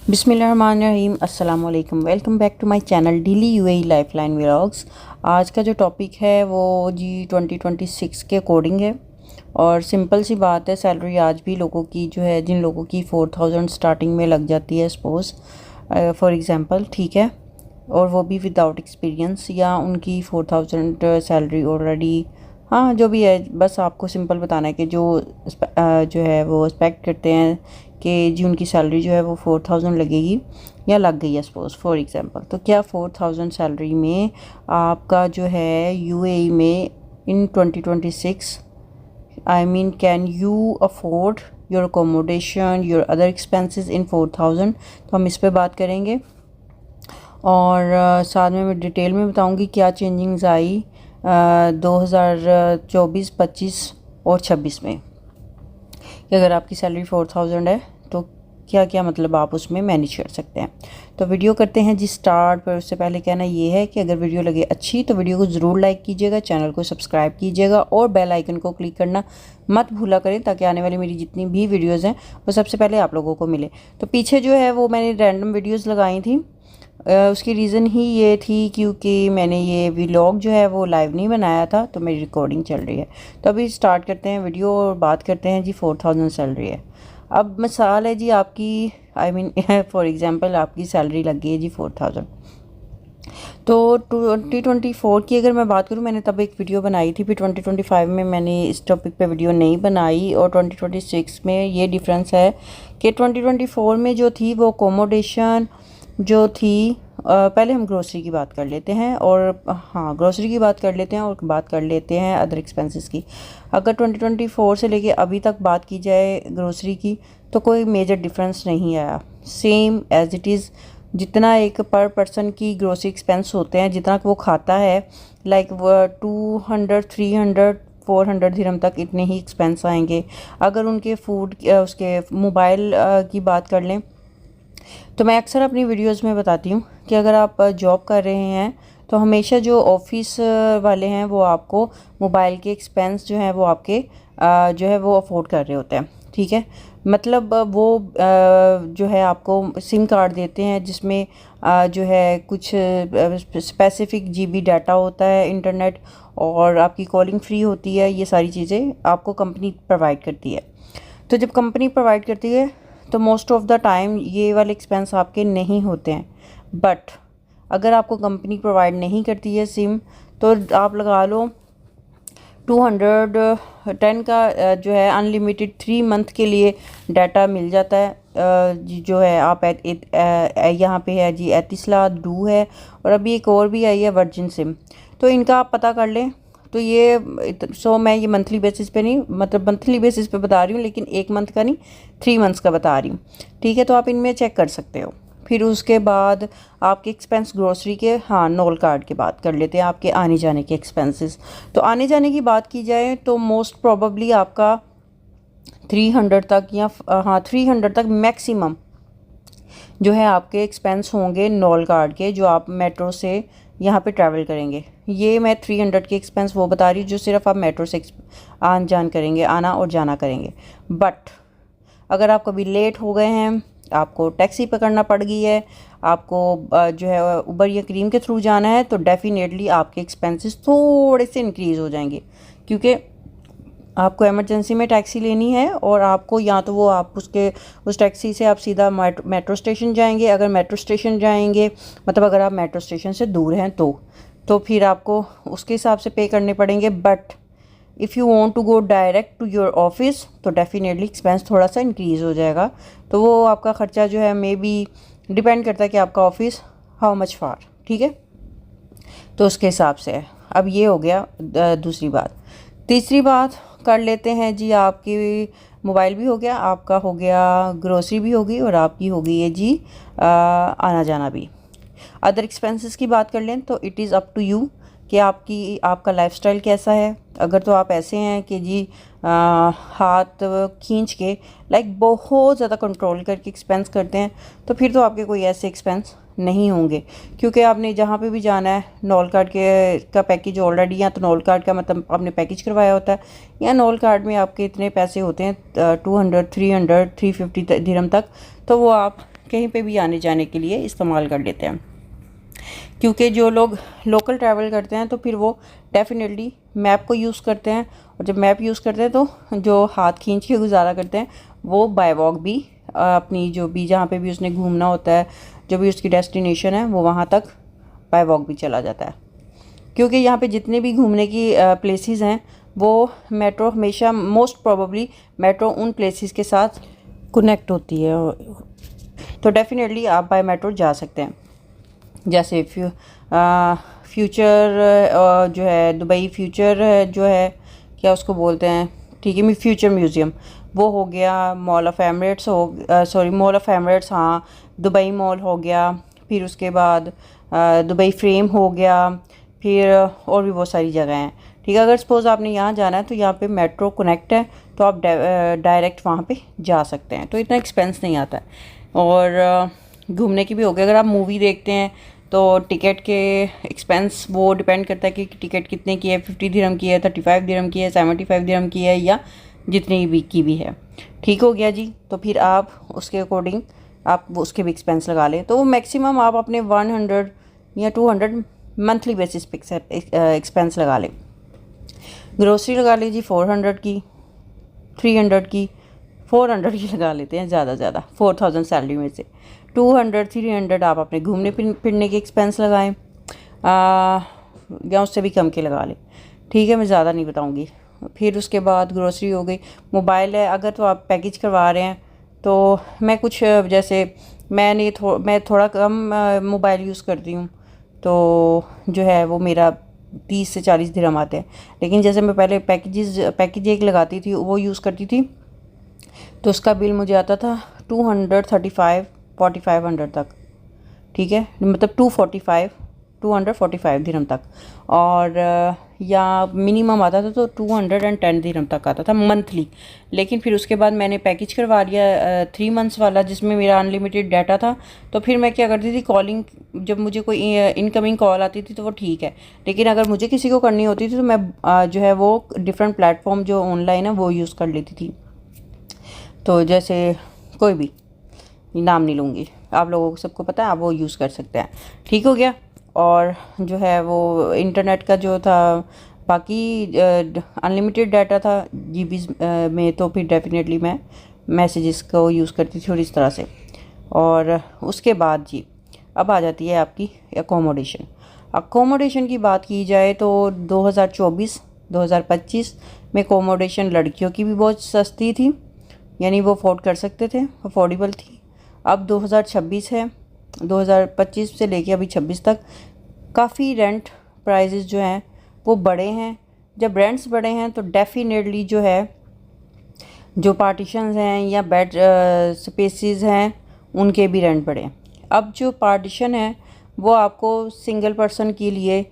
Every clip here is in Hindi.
बिस्मिल्लाहिर्रहमानिर्रहीम अस्सलाम वालेकुम। Welcome back to my channel daily UAE lifeline vlogs. आज का जो टॉपिक है वो जी 2026 के अकॉर्डिंग है और सिंपल सी बात है, सैलरी आज भी लोगों की जो है, जिन लोगों की 4000 स्टार्टिंग में लग जाती है सपोज़ फॉर एग्ज़ाम्पल, ठीक है, और वो भी विदाउट एक्सपीरियंस, या उनकी 4000 सैलरी ऑलरेडी, हाँ जो भी है, बस आपको सिंपल बताना है कि जो है वो एक्सपेक्ट करते हैं कि जी उनकी सैलरी जो है वो 4000 लगेगी या लग गई है सपोज़ फॉर एग्ज़ाम्पल। तो क्या 4000 सैलरी में आपका जो है यूएई में in 2026 I mean can you afford your accommodation, your other expenses in 4000? तो हम इस पे बात करेंगे और साथ में मैं डिटेल में बताऊंगी क्या चेंजिंग्स आई 2024, 25 और 26 में, कि अगर आपकी सैलरी 4000 है तो क्या क्या मतलब आप उसमें मैनेज कर सकते हैं। तो वीडियो करते हैं जी स्टार्ट। पर उससे पहले कहना ये है कि अगर वीडियो लगे अच्छी तो वीडियो को ज़रूर लाइक कीजिएगा, चैनल को सब्सक्राइब कीजिएगा और बेल आइकन को क्लिक करना मत भूला करें, ताकि आने वाली मेरी जितनी भी वीडियोज़ हैं वो सबसे पहले आप लोगों को मिले। तो पीछे जो है वो मैंने रैंडम वीडियोज़ लगाई थी, उसकी रीज़न ही ये थी क्योंकि मैंने ये व्लॉग जो है वो लाइव नहीं बनाया था, तो मेरी रिकॉर्डिंग चल रही है। तो अभी स्टार्ट करते हैं वीडियो और बात करते हैं जी 4000 सैलरी है। अब मिसाल है जी आपकी, आई मीन फॉर एग्ज़ाम्पल आपकी सैलरी लग गई है जी 4000। तो 2024 की अगर मैं बात करूँ, मैंने तब एक वीडियो बनाई थी, फिर 2025 में मैंने इस टॉपिक पे वीडियो नहीं बनाई, और 2026 में ये डिफरेंस है कि 2024 में जो थी वो अकोमोडेशन जो थी, पहले हम ग्रोसरी की बात कर लेते हैं, और हाँ ग्रोसरी की बात कर लेते हैं और बात कर लेते हैं अदर एक्सपेंसेस की। अगर 2024 से लेके अभी तक बात की जाए ग्रोसरी की, तो कोई मेजर डिफरेंस नहीं आया, सेम एज इट इज़। जितना एक पर पर्सन की ग्रोसरी एक्सपेंस होते हैं, जितना वो खाता है, लाइक 200, 300, 400 दिरहम तक इतने ही एक्सपेंस आएंगे। अगर उनके फूड, उसके मोबाइल की बात कर लें, तो मैं अक्सर अपनी वीडियोस में बताती हूँ कि अगर आप जॉब कर रहे हैं तो हमेशा जो ऑफिस वाले हैं वो आपको मोबाइल के एक्सपेंस जो हैं वो आपके जो है वो अफोर्ड कर रहे होते हैं, ठीक है। मतलब वो जो है आपको सिम कार्ड देते हैं जिसमें जो है कुछ स्पेसिफिक जीबी डाटा होता है, इंटरनेट, और आपकी कॉलिंग फ्री होती है। ये सारी चीज़ें आपको कंपनी प्रोवाइड करती है। तो जब कंपनी प्रोवाइड करती है तो मोस्ट ऑफ़ द टाइम ये वाले एक्सपेंस आपके नहीं होते हैं। बट अगर आपको कंपनी प्रोवाइड नहीं करती है सिम, तो आप लगा लो 210 का जो है अनलिमिटेड 3 मंथ के लिए डाटा मिल जाता है। जो है आप यहाँ पे है जी एतिसलात डू है, और अभी एक और भी आई है वर्जिन सिम। तो इनका आप पता कर लें। तो ये मैं ये मंथली बेसिस पे नहीं, मतलब मंथली बेसिस पे बता रही हूँ, लेकिन 1 मंथ का नहीं, 3 मंथ्स का बता रही हूँ, ठीक है। तो आप इनमें चेक कर सकते हो। फिर उसके बाद आपके एक्सपेंस ग्रोसरी के, हाँ नॉल कार्ड की बात कर लेते हैं, आपके आने जाने के एक्सपेंसेस। तो आने जाने की बात की जाए तो मोस्ट प्रोबेबली आपका 300 तक, या हाँ 300 तक मैक्सिमम जो है आपके एक्सपेंस होंगे नॉल कार्ड के, जो आप मेट्रो से यहाँ पे ट्रैवल करेंगे। ये मैं 300 के एक्सपेंस वो बता रही हूँ जो सिर्फ आप मेट्रो से आन जान करेंगे, आना और जाना करेंगे। बट अगर आप कभी लेट हो गए हैं, आपको टैक्सी पकड़ना पड़ गई है, आपको जो है उबर या क्रीम के थ्रू जाना है, तो डेफिनेटली आपके एक्सपेंसेस थोड़े से इंक्रीज़ हो जाएंगे, क्योंकि आपको इमरजेंसी में टैक्सी लेनी है, और आपको या तो वो आप उस टैक्सी से आप सीधा मेट्रो स्टेशन जाएंगे। अगर मेट्रो स्टेशन जाएंगे, मतलब अगर आप मेट्रो स्टेशन से दूर हैं तो फिर आपको उसके हिसाब से पे करने पड़ेंगे। But if you want to go direct to your office, तो डेफिनेटली एक्सपेंस थोड़ा सा इंक्रीज़ हो जाएगा। तो वो आपका ख़र्चा जो है मे बी डिपेंड करता है कि आपका ऑफिस हाउ मच फार, ठीक है, तो उसके हिसाब से है। अब ये हो गया दूसरी बात। तीसरी बात कर लेते हैं जी, आपकी मोबाइल भी हो गया, आपका हो गया ग्रोसरी भी होगी, और आपकी हो गई है जी आना जाना भी। अदर एक्सपेंसेस की बात कर लें तो it is up to you कि आपका लाइफस्टाइल कैसा है। अगर तो आप ऐसे हैं कि जी हाथ खींच के, लाइक बहुत ज़्यादा कंट्रोल करके एक्सपेंस करते हैं, तो फिर तो आपके कोई ऐसे एक्सपेंस नहीं होंगे, क्योंकि आपने जहाँ पे भी जाना है नॉल कार्ड का पैकेज ऑलरेडी, या तो नॉल कार्ड का मतलब आपने पैकेज करवाया होता है, या नॉल कार्ड में आपके इतने पैसे होते हैं 200, 300, 350 दिरहम तक, तो वो आप कहीं पे भी आने जाने के लिए इस्तेमाल कर लेते हैं। क्योंकि जो लोग लोकल ट्रैवल करते हैं तो फिर वो डेफिनेटली मैप को यूज़ करते हैं, और जब मैप यूज़ करते हैं तो जो हाथ खींच के गुजारा करते हैं वो बाय वॉक भी अपनी जो भी जहाँ पे भी उसने घूमना होता है, जो भी उसकी डेस्टिनेशन है वो वहाँ तक बाय वॉक भी चला जाता है। क्योंकि यहाँ पे जितने भी घूमने की प्लेसेस हैं वो मेट्रो हमेशा मोस्ट प्रोबेबली मेट्रो उन प्लेसेस के साथ कनेक्ट होती है, तो डेफिनेटली आप बाय मेट्रो जा सकते हैं। जैसे फ्यूचर जो है दुबई फ्यूचर जो है क्या उसको बोलते हैं, ठीक है, फ्यूचर म्यूज़ियम वो हो गया, mall of Emirates mall of Emirates, हाँ, दुबई मॉल हो गया, फिर उसके बाद दुबई फ्रेम हो गया, फिर और भी बहुत सारी जगह हैं, ठीक है। अगर सपोज़ आपने यहाँ जाना है तो यहाँ पे मेट्रो कनेक्ट है तो आप डायरेक्ट वहाँ पे जा सकते हैं, तो इतना एक्सपेंस नहीं आता है। और घूमने की भी हो गया, अगर आप मूवी देखते हैं तो टिकट के एक्सपेंस वो डिपेंड करता है कि टिकट कितने की है, 50 दिरहम की है, 35 दिरहम की है, 75 दिरहम की है, या जितनी भी की भी है। ठीक हो गया जी। तो फिर आप उसके अकॉर्डिंग आप उसके भी एक्सपेंस लगा लें, तो वो मैक्सिमम आप अपने 100 या 200 मंथली बेसिस पे एक्सपेंस लगा लें। ग्रोसरी लगा लीजिए 400 की, 300 की, 400 की लगा लेते हैं ज़्यादा 4000 सैलरी में से 200 300 आप अपने घूमने फिरने के एक्सपेंस लगाएं, या उससे भी कम के लगा लें, ठीक है। मैं ज़्यादा नहीं बताऊंगी। फिर उसके बाद ग्रोसरी हो गई। मोबाइल है, अगर तो आप पैकेज करवा रहे हैं तो मैं कुछ जैसे मैं थोड़ा कम मोबाइल यूज़ करती हूँ, तो जो है वो मेरा 30 से 40 दिरहम आते हैं। लेकिन जैसे मैं पहले पैकेज एक लगाती थी, वो यूज़ करती थी, तो उसका बिल मुझे आता था 235-4500 तक, ठीक है, मतलब 245 दिरहम तक। और या मिनिमम आता था तो 210 दिरहम तक आता था मंथली। लेकिन फिर उसके बाद मैंने पैकेज करवा लिया 3 मंथ्स वाला, जिसमें मेरा अनलिमिटेड डाटा था। तो फिर मैं क्या करती थी, कॉलिंग जब मुझे कोई इनकमिंग कॉल आती थी तो वो ठीक है, लेकिन अगर मुझे किसी को करनी होती थी तो मैं जो है वो डिफरेंट प्लेटफॉर्म जो ऑनलाइन है वो यूज़ कर लेती थी। तो जैसे कोई भी नाम नहीं लूँगी, आप लोगों को सबको पता है, आप वो यूज़ कर सकते हैं, ठीक हो गया। और जो है वो इंटरनेट का जो था बाकी अनलिमिटेड डाटा था जीबीज़ में, तो फिर डेफिनेटली मैं मैसेजेस को यूज़ करती थी और इस तरह से। और उसके बाद जी अब आ जाती है आपकी अकोमोडेशन की बात की जाए तो 2024-2025 में अकोमोडेशन लड़कियों की भी बहुत सस्ती थी, यानी वो अफोर्ड कर सकते थे, अफोर्डेबल थी। अब 2026 है, 2025 से लेके अभी 26 तक काफ़ी रेंट प्राइसेस जो हैं वो बढ़े हैं। जब रेंट्स बढ़े हैं तो डेफिनेटली जो है जो पार्टीशंस हैं या बेड स्पेसेस हैं उनके भी रेंट बढ़े। अब जो पार्टीशन है वो आपको सिंगल पर्सन के लिए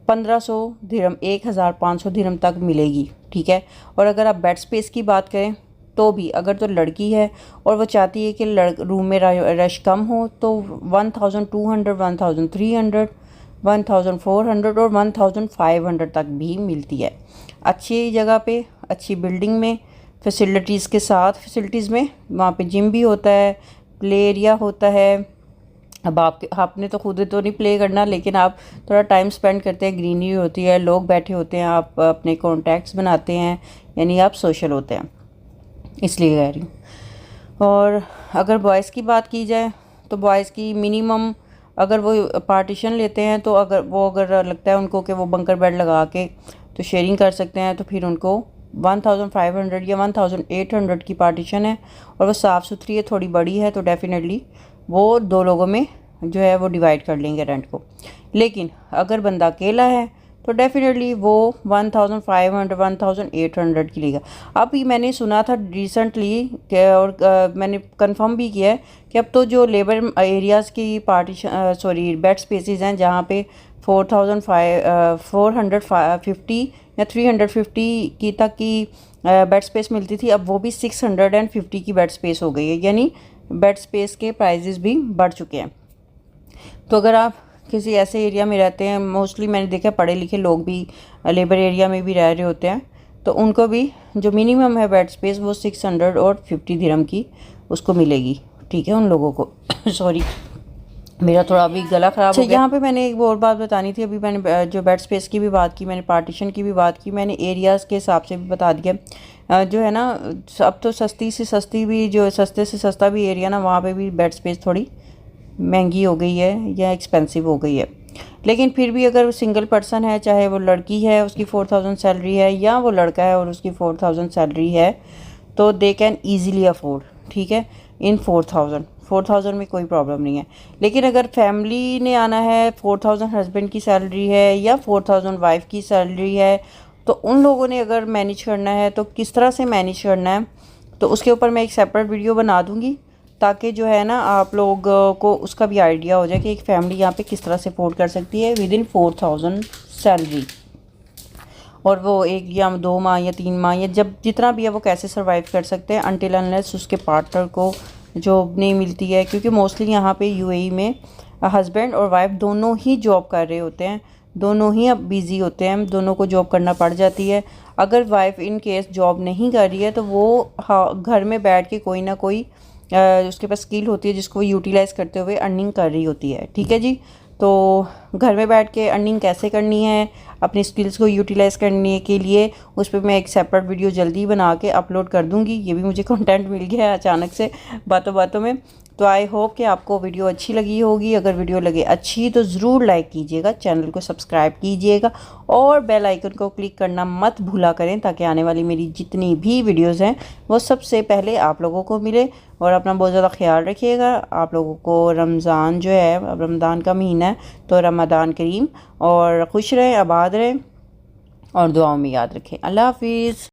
1500 दिरहम 1500 दिरहम तक मिलेगी, ठीक है। और अगर आप बेड स्पेस की बात करें तो भी अगर तो लड़की है और वो चाहती है कि रूम में रश कम हो तो 1200, 1300, 1400 और 1500 तक भी मिलती है, अच्छी जगह पे, अच्छी बिल्डिंग में, फैसिलिटीज़ के साथ। फैसिलिटीज़ में वहाँ पे जिम भी होता है, प्ले एरिया होता है। अब आपने तो खुद तो नहीं प्ले करना, लेकिन आप थोड़ा टाइम स्पेंड करते हैं, ग्रीनरी होती है, लोग बैठे होते हैं, आप अपने कॉन्टैक्ट्स बनाते हैं, यानी आप सोशल होते हैं, इसलिए कह रही हूँ। और अगर बॉयज़ की बात की जाए तो बॉयज़ की मिनिमम अगर वो पार्टीशन लेते हैं तो अगर लगता है उनको कि वो बंकर बेड लगा के तो शेयरिंग कर सकते हैं, तो फिर उनको 1500 या 1800 की पार्टीशन है और वो साफ़ सुथरी है, थोड़ी बड़ी है, तो डेफिनेटली वो 2 लोगों में जो है वो डिवाइड कर लेंगे रेंट को। लेकिन अगर बंदा अकेला है तो डेफिनेटली वो 1500 1800 की लेगा। अभी मैंने सुना था रिसेंटली और मैंने कंफर्म भी किया है कि अब तो जो लेबर एरियाज़ की बेड स्पेसेस हैं जहाँ पे 450 या 350 की तक की बेड स्पेस मिलती थी, अब वो भी 650 की बेड स्पेस हो गई है, यानी बेड स्पेस के प्राइजेस भी बढ़ चुके हैं। तो अगर आप किसी ऐसे एरिया में रहते हैं, मोस्टली मैंने देखा पढ़े लिखे लोग भी लेबर एरिया में भी रह रहे होते हैं, तो उनको भी जो मिनिमम है बेड स्पेस वो 650 दिरहम की उसको मिलेगी, ठीक है, उन लोगों को सॉरी, मेरा थोड़ा अभी गला ख़राब हो गया। यहाँ पे मैंने एक और बात बतानी थी। अभी मैंने जो बेड स्पेस की भी बात की, मैंने पार्टीशन की भी बात की, मैंने एरियाज़ के हिसाब से भी बता दिया। जो है ना, अब तो सस्ती से सस्ती भी, जो सस्ते से सस्ता भी एरिया ना, वहाँ पे भी बेड स्पेस थोड़ी महंगी हो गई है या एक्सपेंसिव हो गई है। लेकिन फिर भी अगर सिंगल पर्सन है, चाहे वो लड़की है उसकी 4000 सैलरी है, या वो लड़का है और उसकी 4000 सैलरी है, तो दे कैन ईज़िली अफोर्ड, ठीक है, इन 4000 में कोई प्रॉब्लम नहीं है। लेकिन अगर फैमिली ने आना है, 4000 हस्बैंड की सैलरी है या 4000 वाइफ की सैलरी है, तो उन लोगों ने अगर मैनेज करना है तो किस तरह से मैनेज करना है, तो उसके ऊपर मैं एक सेपरेट वीडियो बना दूँगी, ताकि जो है ना आप लोग को उसका भी आइडिया हो जाए कि एक फैमिली यहाँ पे किस तरह से अफोर्ड कर सकती है विद इन 4000 सैलरी। और वो 1 या 2 माह या 3 माह या जब जितना भी है वो कैसे सर्वाइव कर सकते हैं, अनटिल अनलेस उसके पार्टनर को जॉब नहीं मिलती है। क्योंकि मोस्टली यहाँ पे यूएई में हस्बैंड और वाइफ दोनों ही जॉब कर रहे होते हैं, दोनों ही अब बिज़ी होते हैं, दोनों को जॉब करना पड़ जाती है। अगर वाइफ इन केस जॉब नहीं कर रही है तो वो घर में बैठ के कोई ना कोई उसके पास स्किल होती है जिसको वो यूटिलाइज़ करते हुए अर्निंग कर रही होती है, ठीक है जी। तो घर में बैठ के अर्निंग कैसे करनी है, अपनी स्किल्स को यूटिलाइज़ करने के लिए, उस पर मैं एक सेपरेट वीडियो जल्दी बना के अपलोड कर दूँगी। ये भी मुझे कंटेंट मिल गया है अचानक से बातों बातों में। तो आई होप कि आपको वीडियो अच्छी लगी होगी। अगर वीडियो लगे अच्छी तो ज़रूर लाइक कीजिएगा, चैनल को सब्सक्राइब कीजिएगा और बेल आइकन को क्लिक करना मत भूला करें, ताकि आने वाली मेरी जितनी भी वीडियोज़ हैं वो सबसे पहले आप लोगों को मिले। और अपना बहुत ज़्यादा ख्याल रखिएगा। आप लोगों को रमज़ान जो है, अब रमज़ान का महीना है, तो रमज़ान करीम, और खुश रहें, आबाद रहें और दुआओं में याद रखें। अल्लाह हाफिज़।